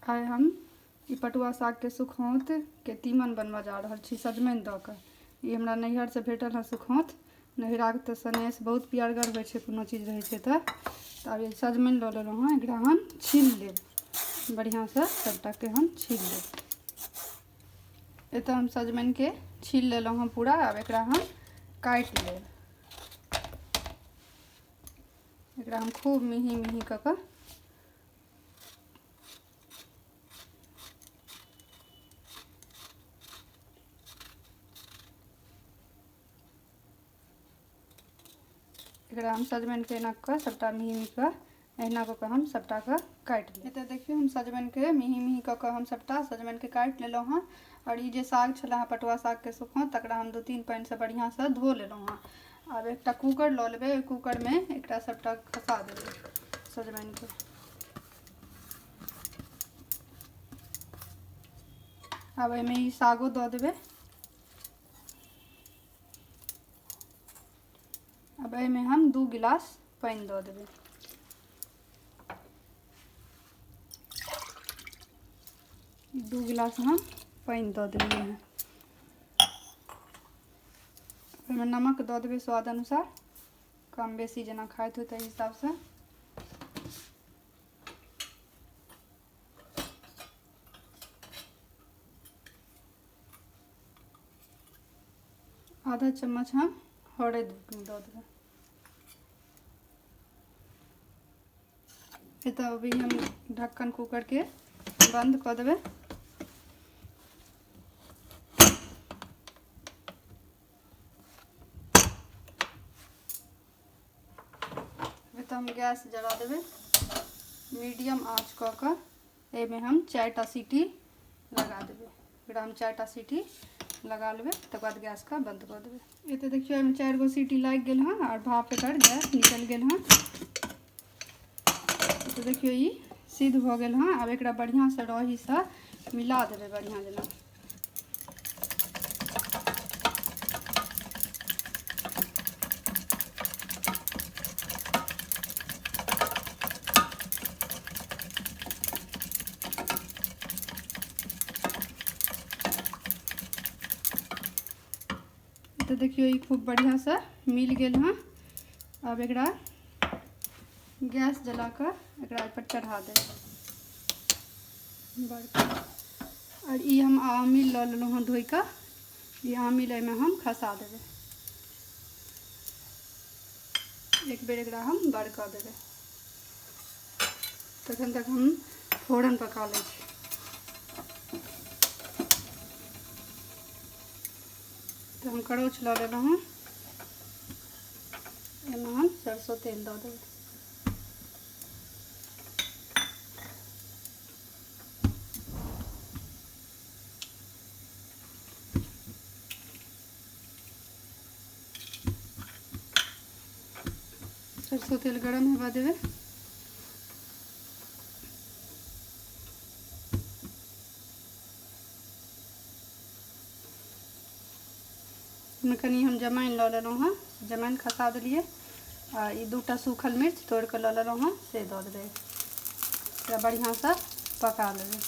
आइ हम ई पटुआ साग के सुखौत के तीमन बनवा जा रहल छी सजमनि दऽ कऽ। ई हमरा नैहर से भेटल है सुखौत। नैहराके तऽ सनेस बहुत पियरगर होइ छै, कोनो चीज रहै छै तऽ आब ई सजमनि लऽ लेलहुँ हँ। एकरा हम छील लेब बढ़िआँसँ, सबटाके हम छील लेब। एतऽ हम सजमनिके छील लेलहुँ हँ पूरा। आब एकरा हम काटि लेब। एकरा हम खूब मिही मिही कऽ कऽ एकरा हम सजमनिके एना कऽ सबटा मिही मिही कऽ अहिना कऽ कऽ हम सबटाके काटि लेब। एतऽ देखियौ हम सजमनिके मिही मिही कऽ कऽ हम सबटा सजमनिके काटि लेलहुँ हँ। और ई जे साग छलै हँ पटुआ सागके सुखौत, तकरा हम 2-3 पानिसँ बढ़िआँसँ धो लेलहुँ हँ। आब एकटा कुकर लऽ लेबै। ओहि कुकरमे एकटा सबटा खसा देबै सजमनिके। आब एहिमे ई सागो दऽ देबै। अब एहिमे हम 2 गिलास पानि दऽ देबै। 2 गिलास हम पानि दऽ देलियै हँ। ओहिमे नमक दऽ देबै स्वाद अनुसार, कम बेसी जेना खाइत होइ ताहि हिसाबसँ। आधा चम्मच हम हरैद दऽ देबै। एतऽ अभी हम ढक्कन कुकरके बंद कऽ देबै। एतऽ हम गैस जला देबै मीडियम आँच कऽ कऽ। एहिमे हम 4टा सीटी लगा देबै। एकरा हम 4टा सीटी लगा लेबै, तकर बाद गैसके बंद कऽ देबै। एतऽ देखियौ एहिमे 4 गो सीटी लागि गेल हँ और भाप एकर गैस निकलि गेल हँ। तो देखियो ई सिद्ध भऽ गेल हँ। आब एकरा बढ़िआँसँ रहीसँ मिला देबै बढ़िआँ जेना। तो देखियो ई खूब बढ़िआँसँ मिल गेल हँ। आब एकरा गैस जला कऽ एकरा पर चढ़ा देबै। और ई हम आमिल लऽ लेलहुँ हँ धोइ कऽ। ई आमिल एहिमे हम खसा देबै। एक बेर एकरा हम बरकऽ देबै। तखन तक हम फोरन पका लै छी। तो हम करछ लऽ लेलहुँ हँ। एहिमे हम सरसों तेल दऽ देबै। सरसों तेल गरम होबा देबै। ओहिमे कनि हम जमाइन लऽ लेलहुँ हँ। जमाइन खसा देलियै। आ ई 2टा सूखल मिर्च तोड़ि कऽ लऽ लेलहुँ हँ, से दऽ देबै। एकरा बढ़िआँसँ पका लेबै।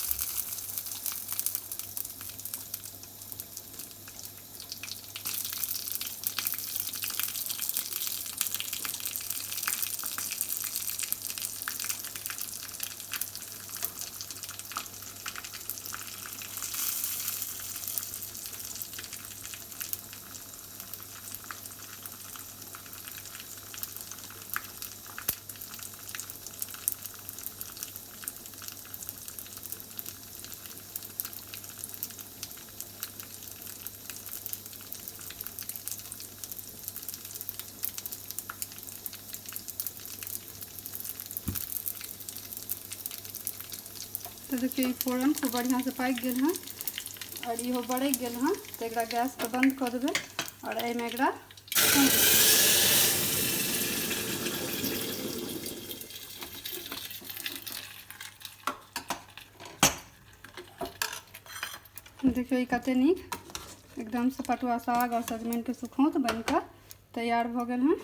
तो देखियो ई फोरन खूब बढ़िआँसँ पाकि गेल हँ और इहो बरकि गेल हँ। तो एकरा गैसके बंद कऽ देबै और एहिमे एकरा देखियो ई कते नीक एकदमसँ पटुआ साग और सजमनिके सुखौत बनिकऽ तैयार भऽ गेल हँ।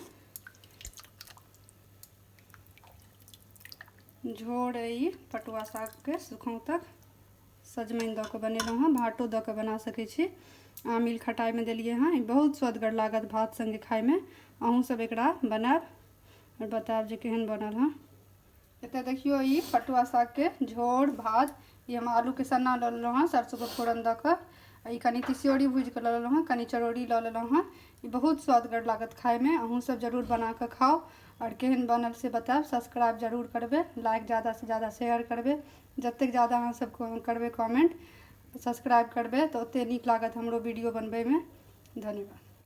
झोर ई पटुआ सागके सुखौंतक सजमनि दऽ कऽ बनेलहुँ हँ। भातो दऽ कऽ बना सकै छी। आमिल खटाइमे देलिए हँ। ई बहुत स्वदगर लागत भात संगे खाइमे। अहूँ सब एकरा बनाएब और बताएब जे केहन बनल हँ। एतऽ देखियो ई पटुआ सागके झोर भात। ई हम आलूके सन्ना लऽ लेलहुँ हँ सरसोके फोरन दऽ कऽ। ई कनि तिसियोड़ी भूजि कऽ लऽ लेलहुँ हँ, कनि चरौड़ी लऽ लेलहुँ हँ। ई बहुत स्वदगर लागत खाइमे। अहूँ सब जरूर बना कऽ खाउ और केहन बनल से बताएब। सब्सक्राइब जरूर करबै, लाइक ज़्यादासँ ज़्यादा शेयर करबै। जतेक ज़्यादा अहाँ सब करबै कमेंट सब्सक्राइब करबै तऽ ओतेक नीक लागत हमरो वीडियो बनबैमे। धन्यवाद।